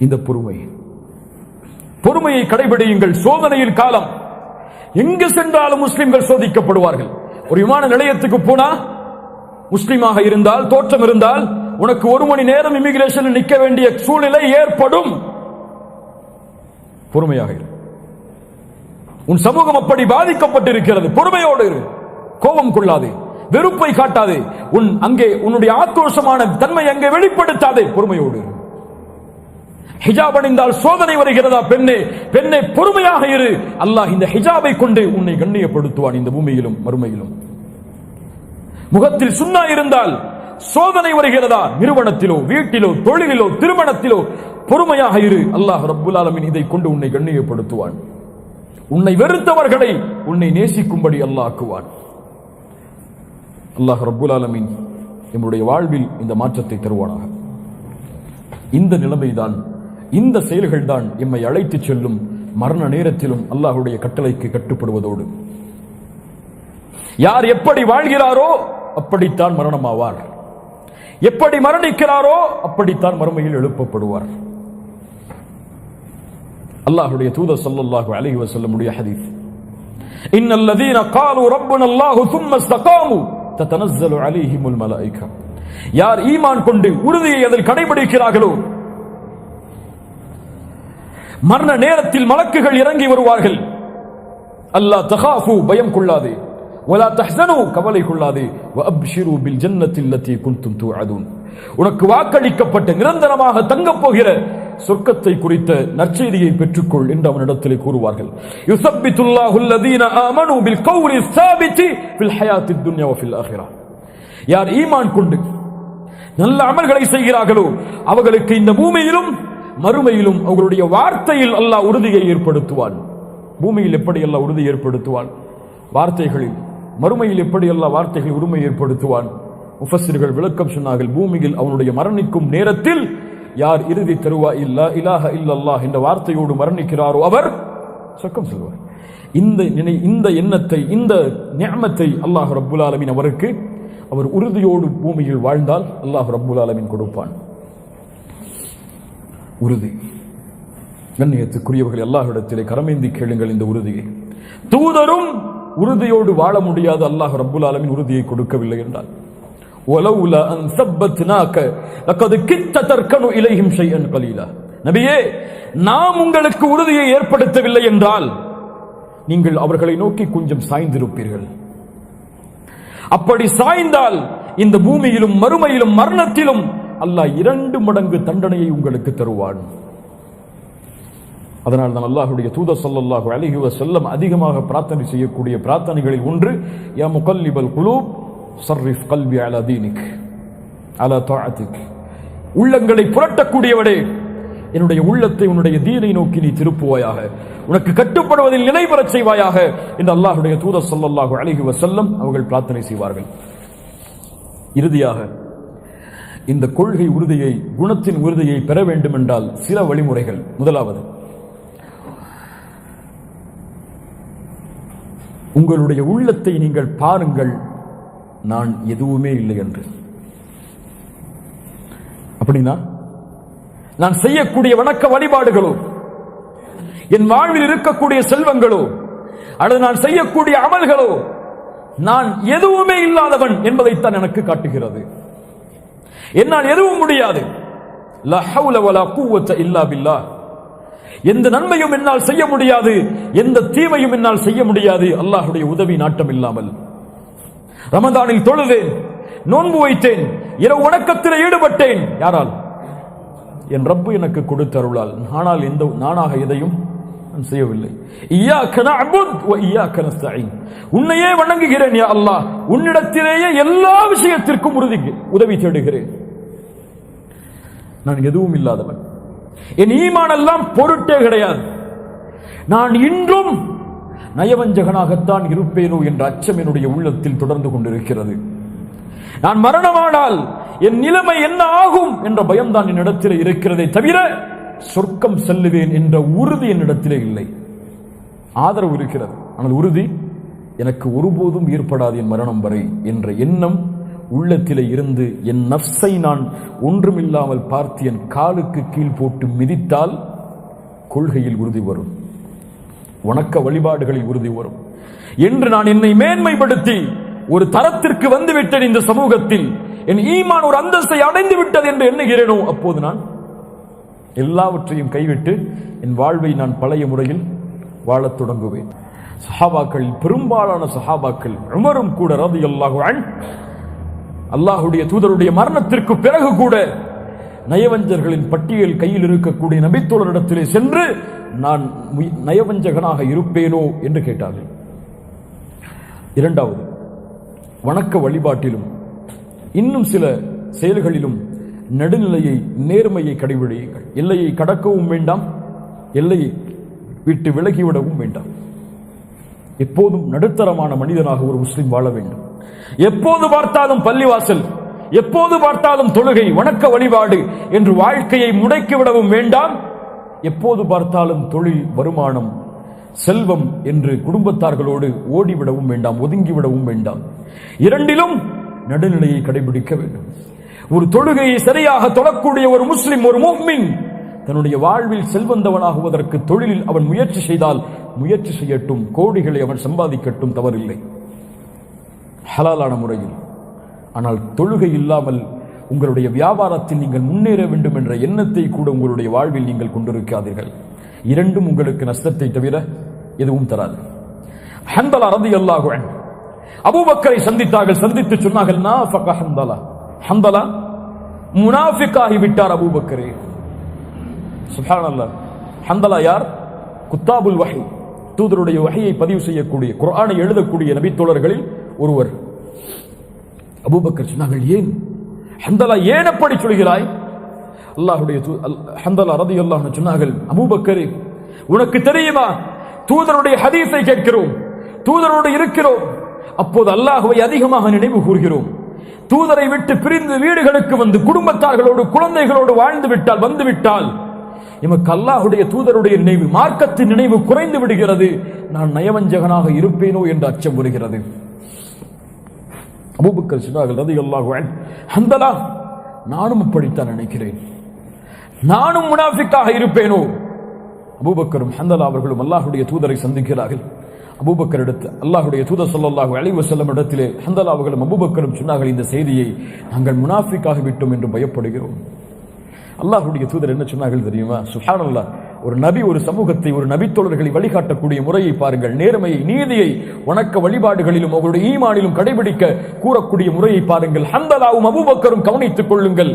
இந்த பொறுமையை கடைபிடியுங்கள். சோதனையின் காலம். எங்கு சென்றாலும் முஸ்லிம்கள் சோதிக்கப்படுவார்கள். ஒரு விமான நிலையத்துக்கு போனா முஸ்லிமாக இருந்தால், தோற்றம் இருந்தால், உனக்கு 1 மணி நேரம் இமிகிரேஷன் நிற்க வேண்டிய சூழ்நிலை ஏற்படும். பொறுமையாக இரு. உன் சமூகம் அப்படி பாதிக்கப்பட்டிருக்கிறது. பொறுமையோடு இரு. கோபம் கொள்ளாதே, வெறுப்பை காட்டாதே, அங்கே உன்னுடைய ஆக்ரோஷமான தன்மை அங்கே வெளிப்படுத்தாதே. பொறுமையோடு இரு. ஹிஜாப் அணிந்தால் சோதனை வருகிறதா? பெண்ணே பொறுமையாக இரு. அல்லாஹ் இந்த ஹிஜாபை கொண்டு உன்னை கண்ணியப்படுத்துவான் இந்த பூமியிலும் மறுமையிலும். முகத்தில் சுன்னா இருந்தால் சோதனை வருகிறதா? நிறுவனத்திலோ, வீட்டிலோ, தொழிலிலோ, திருமணத்திலோ பொறுமையாக இரு. அல்லாஹ் ரப்புல் ஆலமீன் இதை கொண்டு உன்னை கண்ணியப்படுத்துவான். உன்னை வெறுத்தவர்களை உன்னை நேசிக்கும்படி அல்லாஹ் ஆக்குவான். அல்லாஹ் ரப்புல் ஆலமீன் நம்முடைய வாழ்வில் இந்த மாற்றத்தை தருவானாக. இந்த நிலைமைதான், இந்த செயல்கள் தான் எம்மை அழைத்து செல்லும் மரண நேரத்திலும் அல்லாஹ்வுடைய கட்டளைக்கு கட்டுப்படுவதோடு. யார் எப்படி வாழ்கிறாரோ அப்படித்தான் மரணமாவார். எப்படி மரணிக்கிறாரோ அப்படித்தான் மறுமையில் எழுப்பப்படுவார். அல்லாஹ்வுடைய தூதர் ஸல்லல்லாஹு அலைஹி வஸல்லம் உடைய ஹதீஸ், இன்னல்லதீன காலு ரப்புனா அல்லாஹு ثم استقاموا تتنزل عليهم الملائكة. யார் ஈமான் கொண்டு உறுதியை அதில் கடைபிடிக்கிறார்களோ மரண நேரத்தில் மலக்குகள் இறங்கி வருவார்கள். அல்லா தகாஃபு, பயம் கொள்ளாதே, வலா தஹ்ஸனு, கவலை கொள்ளாதே, வஅப்ஷிரு பில் ஜன்னத்தி அல்லதி குன்தும் துஅதுன், உனக்கு வாக்களிக்கப்பட்ட நிரந்தரமாக தங்கப் போகிற சொர்க்கத்தை குறித்த நற்செய்தியை பெற்றுக்கொள் என்று அவனிடத்திலே கூறுவார்கள். யுஸப்பித்துல்லாஹு அல்லதீன ஆமனு பில் கௌலி ஸாபிதி ஃபில் ஹயாத்தித் துன்யா வ ஃபில் ஆখিরাহ. யார் ஈமான் கொண்டு நல்ல அமல்களை செய்கிறார்களோ அவர்களுக்கு இந்த பூமியிலும் மறுமையிலும் அவர்களுடைய வார்த்தையில் அல்லாஹ் உறுதியை ஏற்படுத்துவான். பூமியில் எப்படி அல்லாஹ் உறுதி ஏற்படுத்துவான்? வார்த்தைகளில். மறுமையில் எப்படி அல்லாஹ் வார்த்தைகள் உரிமை ஏற்படுத்துவான்? முஃபஸ்ஸிர்கள் விளக்கம் சொன்னார்கள். பூமியில் அவனுடைய மரணிக்கும் நேரத்தில் யார் இறுதி தருவா இல்லா இலாஹ இல்லல்லாஹ் என்ற வார்த்தையோடு மரணிக்கிறாரோ அவர் சொர்க்கம் செல்வார். இந்த எண்ணத்தை, இந்த நிஅமத்தை அல்லாஹ் ரப்புல் ஆலமீன் அவருக்கு, அவர் உறுதியோடு பூமியில் வாழ்ந்தால் அல்லாஹ் ரப்புல் ஆலமீன் கொடுப்பான். உறுதி. கண்ணியத்துக்குரியவர்கள், அல்லாஹ்விடத்திலே கரமேந்தி கேளுங்கள் இந்த உறுதியை. தூதரும் உறுதியோடு வாழ முடியாது, அல்லாஹ் ரப்புல் ஆலமீன் உறுதியை கொடுக்கவில்லை என்றால். வலவுலா அன் ஸப்பத்னாக லகத் கித்த தர்கனு இலைஹிம் ஷைஅன் கலீலா. நபியே, நாம் உங்களுக்கு உறுதியை ஏற்படுத்தவில்லை என்றால் நீங்கள் அவர்களை நோக்கி கொஞ்சம் சாய்ந்திருப்பீர்கள். அப்படி சாய்ந்தால் இந்த பூமியிலும் மறுமையிலும் மரணத்திலும் அல்லாஹ் 2 மடங்கு தண்டனையை உங்களுக்கு தருவான். அதனால் தான் அல்லாஹ்வுடைய தூதர் ஸல்லல்லாஹு அலைஹி வஸல்லம் அதிகமாக பிரார்த்தனை செய்யக்கூடிய பிரார்த்தனைகளில் ஒன்று, யா முகல்லிபல் குலூப் ஸர்ரிஃப் கல்பி அலா தீனிக் அலா தஆத்திக். உள்ளங்களை புரட்டக்கூடியவனே, என்னுடைய உள்ளத்தை உன்னுடைய தீனை நோக்கி நீ திருப்புவாயாக, உனக்கு கட்டுப்படுவதில் நிலை பெறச் செய்வாயாக என்று அல்லாஹ்வுடைய தூதர் ஸல்லல்லாஹு அலைஹி வஸல்லம் அவர்கள் பிரார்த்தனை செய்வார்கள். இறுதியாக இந்த கொள்கை உறுதியை, குணத்தின் உறுதியை பெற வேண்டும் என்றால் சில வழிமுறைகள். முதலாவது, உங்களுடைய உள்ளத்தை நீங்கள் பாருங்கள், நான் எதுவுமே இல்லை என்று. அப்படின்னா நான் செய்யக்கூடிய வணக்க வழிபாடுகளோ, என் வாழ்வில் இருக்கக்கூடிய செல்வங்களோ, அல்லது நான் செய்யக்கூடிய அமல்களோ நான் எதுவுமே இல்லாதவன் என்பதைத்தான் எனக்கு காட்டுகிறது. என்னால் எதுவும் முடியாது. லா ஹவுல வலா குவத்த இல்லா பில்லாஹ். எந்த நன்மையும் என்னால் செய்ய முடியாது, எந்த தீமையும் என்னால் செய்ய முடியாது அல்லாஹ்வுடைய உதவி நாட்டம் இல்லாமல். ரமதானில் தொழுதேன், நோன்பு வைத்தேன், இரவு வணக்கத்தில் ஈடுபட்டேன். யாரால்? என் ரப்பு எனக்கு கொடுத்த அருளால். ஆனால் நானாக எதையும் நான் செய்யவில்லை. இய்யாக நஅபுத் வ இய்யாக நஸ்தஈன். உன்னையே வணங்குகிறேன் யா அல்லாஹ், உன்னிடத்திலேயே எல்லா விஷயத்திற்கும் உதவி தேடுகிறேன். நான் எதுவும் இல்லாதவன். என் ஈமான் எல்லாம் பொருட்டே கிடையாது. நான் இன்றும் நயவஞ்சகனாகத்தான் இருப்பேனோ என்ற அச்சம் என்னுடைய உள்ளத்தில் தொடர்ந்து கொண்டிருக்கிறது. நான் மரணமானால் என் நிலைமை என்ன ஆகும் என்ற பயம்தான் என்னிடத்தில் இருக்கிறதே தவிர சொர்க்கம் செல்லுவேன் என்ற உறுதி என்னிடத்திலே இல்லை. ஆதரவு இருக்கிறது, ஆனால் உறுதி எனக்கு ஒருபோதும் ஏற்படாது என் மரணம் வரை என்ற எண்ணம் உள்ளத்திலே இருந்து என் நஃப்ஸை நான் ஒன்றுமில்லாமல் பார்த்து என் காலுக்கு கீழ் போட்டு மிதித்தால் கொள்கையில் உறுதி வரும், வணக்க வழிபாடுகளில் உறுதி வரும் என்று நான் என்னை மேன்மைப்படுத்தி ஒரு தரத்திற்கு வந்துவிட்டேன். இந்த சமூகத்தில் என் ஈமான் ஒரு அந்தஸ்தை அடைந்து விட்டது என்று எண்ணுகிறேனோ அப்போது நான் எல்லாவற்றையும் கைவிட்டு என் வாழ்வை நான் பழைய முறையில் வாழத் தொடங்குவேன். சஹாபாக்கள், பெரும்பாலான சஹாபாக்கள், உமரும் கூட ரலியல்லாஹு அன்ஹு, அல்லாஹ்வுடைய தூதருடைய மரணத்திற்கு பிறகு கூட நயவஞ்சகர்களின் பட்டியல் கையில் இருக்கக்கூடிய நபித்தோழரிடத்திலே சென்று நான் நயவஞ்சகனாக இருப்பேனோ என்று கேட்டார்கள். இரண்டாவது, வணக்க வழிபாட்டிலும் இன்னும் சில செயல்களிலும் நடுநிலையை, நேர்மையை கடைபிடியுங்கள். எல்லையை கடக்கவும் வேண்டாம், எல்லையை விட்டு விலகிவிடவும் வேண்டாம். எப்போதும் நடுத்தரமான மனிதனாக ஒரு முஸ்லிம் வாழ வேண்டும். எப்போது பார்த்தாலும் பள்ளிவாசல், எப்போது பார்த்தாலும் தொழுகை, வணக்க வழிபாடு என்று வாழ்க்கையை முடக்கிவிடவும் வேண்டாம். எப்போது பார்த்தாலும் தொழில், வருமானம், செல்வம் என்று குடும்பத்தார்களோடு ஓடிவிடவும் வேண்டாம், ஒதுங்கிவிடவும் வேண்டாம். இரண்டிலும் நடுநிலையை கடைபிடிக்க வேண்டும். ஒரு தொழுகையை சரியாக தொழக்கூடிய ஒரு முஸ்லிம், ஒரு முஃமின் தன்னுடைய வாழ்வில் செல்வந்தவனாகுவதற்கு தொழிலில் அவன் முயற்சி செய்தால் முயற்சி செய்யட்டும், கோடிகளை அவன் சம்பாதிக்கட்டும், தவறில்லை, ஹலாலான முறையில். ஆனால் தொழுகை இல்லாமல் உங்களுடைய வியாபாரத்தில் நீங்கள் முன்னேற வேண்டும் என்ற எண்ணத்தை கூட உங்களுடைய வாழ்வில் நீங்கள் கொண்டிருக்காதீர்கள். இரண்டும் உங்களுக்கு நஷ்டத்தை தவிர எதுவும் தராது. ஹந்தலா ரலியல்லாஹு அன்ஹு அபூபக்கரை சந்தித்தார்கள். சந்தித்து சொன்னார்கள், நாஃபக ஹந்தலா, ஹந்தலா முனாஃபிக்காகி விட்டார் அபூபக்கரே. சுப்ஹானல்லாஹ். ஹந்தலா யார்? குத்தாபுல் வஹி, தூதருடைய வஹியை பதிவு செய்யக்கூடிய, குர்ஆனை எழுதக்கூடிய நபித்தோழர்களில் ஒருவர். அபூபக்கர் சொன்னார்கள், ஏன் ஹந்தலா, ஏன் அப்படி சொல்கிறாய்? அல்லாஹ்வுடைய ஹந்தலா ரலியல்லாஹு அன்ஹு சொன்னார்கள், அபூபக்கரே, உனக்கு தெரியுமா, தூதருடைய ஹதீஸை கேட்கிறோம், தூதரோடு இருக்கிறோம், அப்போது அல்லாஹ்வை அதிகமாக நினைவு கூறுகிறோம். தூதரை விட்டு பிரிந்து வீடுகளுக்கு வந்து குடும்பத்தார்களோடு, குழந்தைகளோடு வாழ்ந்து விட்டால், வந்துவிட்டால் எமக்கு அல்லாஹ்வுடைய தூதருடைய நினைவு, மார்க்கத்தின் நினைவு குறைந்து விடுகிறது. நான் நயவஞ்சகனாக இருப்பேனோ என்ற அச்சம் வருகிறது. அபூபக்கர் சொன்னார்கள் ரலியல்லாஹு அன்ஹு, ஹந்தலா, நானும் அப்படித்தான் நினைக்கிறேன், நானும் முனாஃபிக்காக இருப்பேனோ. அபூபக்கரும் ஹந்தலா அவர்களும் அல்லாஹ்வுடைய தூதரை சந்திக்கிறார்கள். அபூபக்கர் எடுத்து அல்லாஹ்வுடைய தூதர் ஸல்லல்லாஹு அலைஹி வஸல்லம் இடத்திலே ஹந்தலா அவர்களும் அபூபக்கரும் சொன்னார்கள், இந்த செய்தியை நாங்கள் முனாஃபிக்காக விட்டோம் என்று பயப்படுகிறோம். அல்லாஹ்வுடைய தூதர் என்ன சொன்னார்கள் தெரியுமா? சுப்ஹானல்லாஹ். ஒரு நபி ஒரு சமூகத்தை, ஒரு நபித்தோழர்களை வழிகாட்டக்கூடிய முறையை பாருங்கள். நேர்மையை, நீதியை வணக்க வழிபாடுகளிலும் அவருடைய ஈமானிலும் கடைபிடிக்க கூறக்கூடிய முறையை பாருங்கள். ஹந்தலாவும் அபூபக்கரும் கவனித்துக் கொள்ளுங்கள்.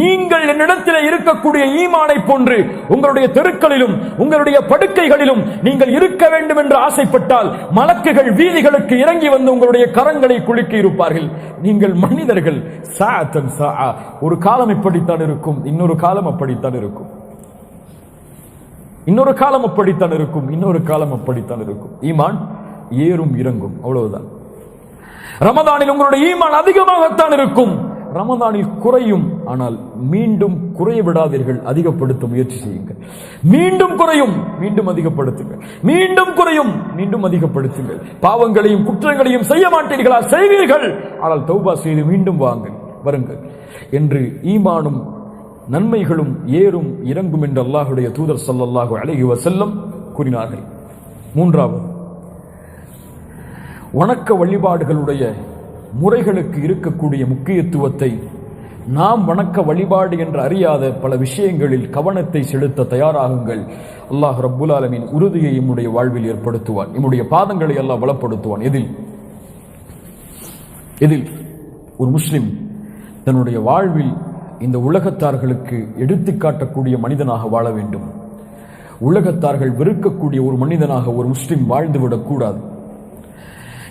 நீங்கள் என்னிடத்தில் இருக்கக்கூடிய ஈமானை போன்று உங்களுடைய தெருக்களிலும் உங்களுடைய படுக்கைகளிலும் நீங்கள் இருக்க வேண்டும் என்று ஆசைப்பட்டால் மலக்குகள் வீதிகளுக்கு இறங்கி வந்து உங்களுடைய கரங்களை குலுக்க இருப்பார்கள். நீங்கள் மனிதர்கள், சாஅத்தன் சாஅ, ஒரு காலம் இப்படித்தான் இருக்கும், இன்னொரு காலம் அப்படித்தான் இருக்கும், இன்னொரு காலம் அப்படித்தான் இருக்கும், இன்னொரு காலம் அப்படித்தான் இருக்கும். ஈமான் ஏறும் இறங்கும், அவ்வளவுதான். ரமதானில் உங்களுடைய ஈமான் அதிகமாகத்தான் இருக்கும், ரமதானில் குறையும். ஆனால் மீண்டும் குறைய விடாதீர்கள், அதிகப்படுத்த முயற்சி செய்யுங்கள். மீண்டும் குறையும், மீண்டும் அதிகப்படுத்துங்கள், மீண்டும் குறையும், மீண்டும் அதிகப்படுத்துங்கள். பாவங்களையும் குற்றங்களையும் செய்ய மாட்டீர்களா? செய்வீர்கள். ஆனால் தௌபா செய்து மீண்டும் வருங்கள் என்று ஈமானும் நன்மைகளும் ஏறும் இறங்கும் என்று அல்லாஹ்வுடைய தூதர் ஸல்லல்லாஹு அலைஹி வஸல்லம் கூறினார்கள். மூன்றாவது, வணக்க வழிபாடுகளுடைய முறைகளுக்கு இருக்கக்கூடிய முக்கியத்துவத்தை நாம் வணக்க வழிபாடு என்று அறியாத பல விஷயங்களில் கவனத்தை செலுத்த தயாராகுங்கள். அல்லாஹ் ரப்புல் ஆலமீன் உறுதியை நம்முடைய வாழ்வில் ஏற்படுத்துவான், நம்முடைய பாதங்களை அல்லாஹ் பலப்படுத்துவான். எதில் ஒரு முஸ்லிம் தன்னுடைய வாழ்வில் இந்த உலகத்தார்களுக்கு எடுத்துக்காட்டக்கூடிய மனிதனாக வாழ வேண்டும். உலகத்தார்கள் வெறுக்கக்கூடிய ஒரு மனிதனாக ஒரு முஸ்லிம் வாழ்ந்துவிடக் கூடாது.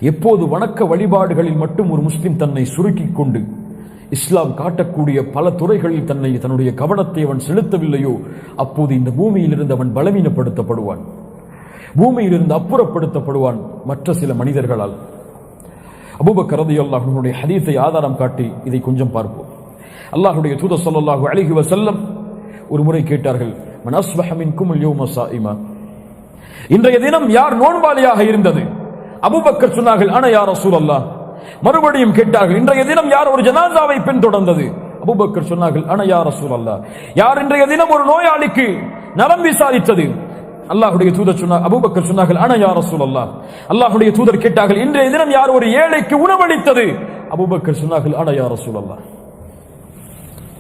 எப்போது வணக்க வழிபாடுகளில் மட்டும் ஒரு முஸ்லிம் தன்னை சுருக்கிக் கொண்டு இஸ்லாம் காட்டக்கூடிய பல துறைகளில் தன்னுடைய கவனத்தை அவன் செலுத்தவில்லையோ அப்போது இந்த பூமியிலிருந்து அவன் பலவீனப்படுத்தப்படுவான், பூமியிலிருந்து அப்புறப்படுத்தப்படுவான் மற்ற சில மனிதர்களால். அபூபக்கர் ரலியல்லாஹு அன்ஹுடைய ஹதீஸை ஆதாரம் காட்டி இதை கொஞ்சம் பார்ப்போம். அல்லாஹ்வுடைய தூதர் ஸல்லல்லாஹு அலைஹி வஸல்லம் ஒரு முறை கேட்டார்கள், மன் அஸ்பஹ மின்கும் அல்-யௌம ஸாயிமா, இன்றைய தினம் யார் நோன்பாளியாக இருந்தது? அபூபக்கர் சொன்னார்கள், அன யா ரசூலல்லாஹ், மறுபடியும் கேட்டார்கள், இன்றைய தினம் யார் ஒரு ஜனாசாவை பின்தொடர்ந்தது? அபூபக்கர் சொன்னார்கள், அன யா ரசூலல்லாஹ். யார் இன்றைய தினம் ஒரு நோயாளிக்கு நலம் விசாரித்தது? அல்லாஹ்வுடைய தூதர் சொன்னார், அபூபக்கர் சொன்னார்கள், அன யா ரசூலல்லாஹ். அல்லாஹ்வுடைய தூதர் கேட்டார்கள், இன்றைய தினம் யார் ஒரு ஏழைக்கு உணவளித்தது? அபூபக்கர் சொன்னார்கள், அன யா ரசூலல்லாஹ்.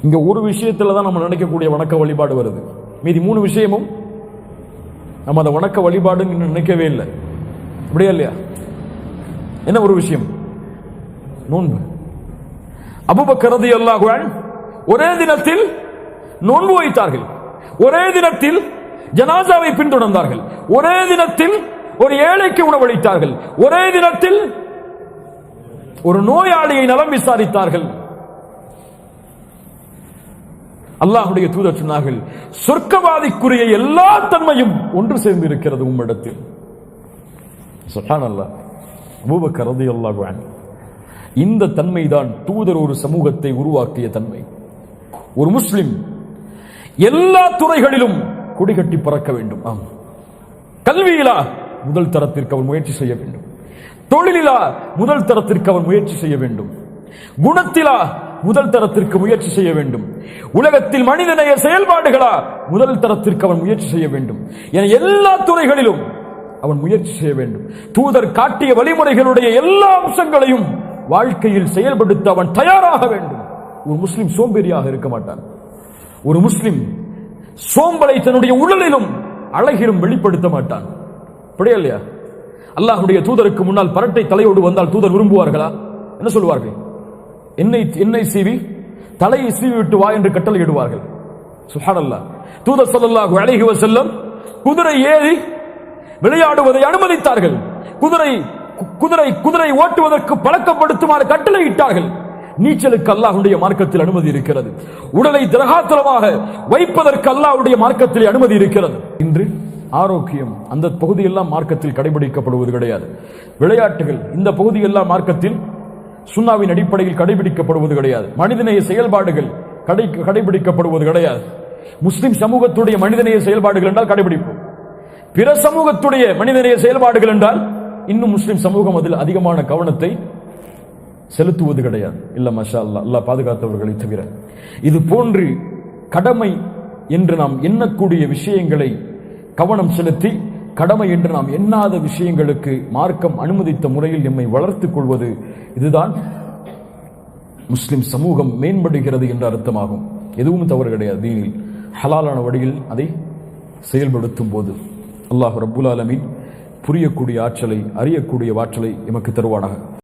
இங்க ஒரு விஷயத்துல தான் நம்ம நினைக்கக்கூடிய வணக்க வழிபாடு வருது. மீதி 3 விஷயமும் நம்ம அந்த வணக்க வழிபாடுன்னு நினைக்கவே இல்லை. அப்படியா இல்லையா? என்ன ஒரு விஷயம்? நோன்பு. அபூபக்கர் ரலியல்லாஹு அன்ஹு ஒரே தினத்தில் நோன்பு வைத்தார்கள், ஒரே தினத்தில் ஜனாசாவை பின்தொடர்ந்தார்கள், ஒரே தினத்தில் ஒரு ஏழைக்கு உணவளித்தார்கள், ஒரே தினத்தில் ஒரு நோயாளியை நலம் விசாரித்தார்கள். அல்லாஹ்வுடைய தூதர் சொன்னார்கள், சொர்க்கவாதிக்குரிய எல்லா தன்மையும் ஒன்று சேர்ந்து இருக்கிறது உம்மிடத்தில். சுப்ஹானல்லாஹ். அபூபக்கர் ரலியல்லாஹு அன்ஹு. இந்த தன்மைதான் தூதர் ஒரு சமூகத்தை உருவாக்கிய தன்மை. ஒரு முஸ்லிம் எல்லா துறைகளிலும் கொடிகட்டி பறக்க வேண்டும். ஆம், கல்வியிலா முதல் தரத்திற்கு அவர் முயற்சி செய்ய வேண்டும், தொழிலிலா முதல் தரத்திற்கு அவர் முயற்சி செய்ய வேண்டும், குணத்திலா முதல் தரத்திற்கு முயற்சி செய்ய வேண்டும், உலகத்தில் மனிதநேய செயல்பாடுகளா முதல் தரத்திற்கு அவன் முயற்சி செய்ய வேண்டும். என எல்லா துறைகளிலும் அவன் முயற்சி செய்ய வேண்டும். தூதர் காட்டிய வழிமுறைகளுடைய எல்லா அம்சங்களையும் வாழ்க்கையில் செயல்படுத்த அவன் தயாராக வேண்டும். ஒரு முஸ்லிம் சோம்பேறியாக இருக்க மாட்டான். ஒரு முஸ்லிம் சோம்பலை தன்னுடைய உடலிலும் அழகிலும் வெளிப்படுத்த மாட்டான். அப்படியே இல்லையா? அல்லாஹ்வுடைய தூதருக்கு முன்னால் பரட்டை தலையோடு வந்தால் தூதர் விரும்புவார்களா? என்ன சொல்வார்கள்? என்னை சீவி தலையை சீவி விட்டு வா என்று கட்டளையிடுவார்கள். சுப்ஹானல்லாஹ். தூதர் ஸல்லல்லாஹு அலைஹி வஸல்லம் குதிரை ஏறி விளையாடுவதை அனுமதித்தார்கள். குதிரை ஓட்டுவதற்கு பழக்கப்படுத்துமாறு கட்டளையிட்டார்கள். நீச்சலுக்கு அல்லாஹ்வுடைய மார்க்கத்தில் அனுமதி இருக்கிறது. உடலை திரகாத்திரமாக வைப்பதற்கு அல்லாஹ்வுடைய மார்க்கத்தில் அனுமதி இருக்கிறது. இன்று ஆரோக்கியம் அந்த பகுதியெல்லாம் மார்க்கத்தில் கடைபிடிக்கப்படுவது கிடையாது. விளையாட்டுகள் இந்த பகுதியெல்லாம் மார்க்கத்தில் சுன்னாவின் அடிப்படையில் கடைபிடிக்கப்படுவது கிடையாது. மனிதநேய செயல்பாடுகள் கடைபிடிக்கப்படுவது கிடையாது. முஸ்லிம் சமூகத்துடைய மனிதநேய செயல்பாடுகள் என்றால் கடைபிடிப்போம். பிற சமூகத்துடைய மனிதநேய செயல்பாடுகள் என்றால் இன்னும் முஸ்லிம் சமூகம் அதில் அதிகமான கவனத்தை செலுத்துவது கிடையாது. இல்ல மாஷா அல்லாஹ், அல்லாஹ் பாதுகாத்தவர்களை தவிர. இது போன்று கடமை என்று நாம் எண்ணக்கூடிய விஷயங்களை கவனம் செலுத்தி, கடமை என்று நாம் எண்ணாத விஷயங்களுக்கு மார்க்கம் அனுமதித்த முறையில் எம்மை வளர்த்துக் கொள்வது, இதுதான் முஸ்லிம் சமூகம் மேம்படுகிறது என்ற அர்த்தமாகும். எதுவும் தவறு கிடையாது. தீனில் ஹலாலான வழியில் அதை செயல்படுத்தும் போது அல்லாஹ் ரப்புல் ஆலமீன் புரியக்கூடிய ஆற்றலை, அறியக்கூடிய ஆற்றலை எமக்கு தருவானாக.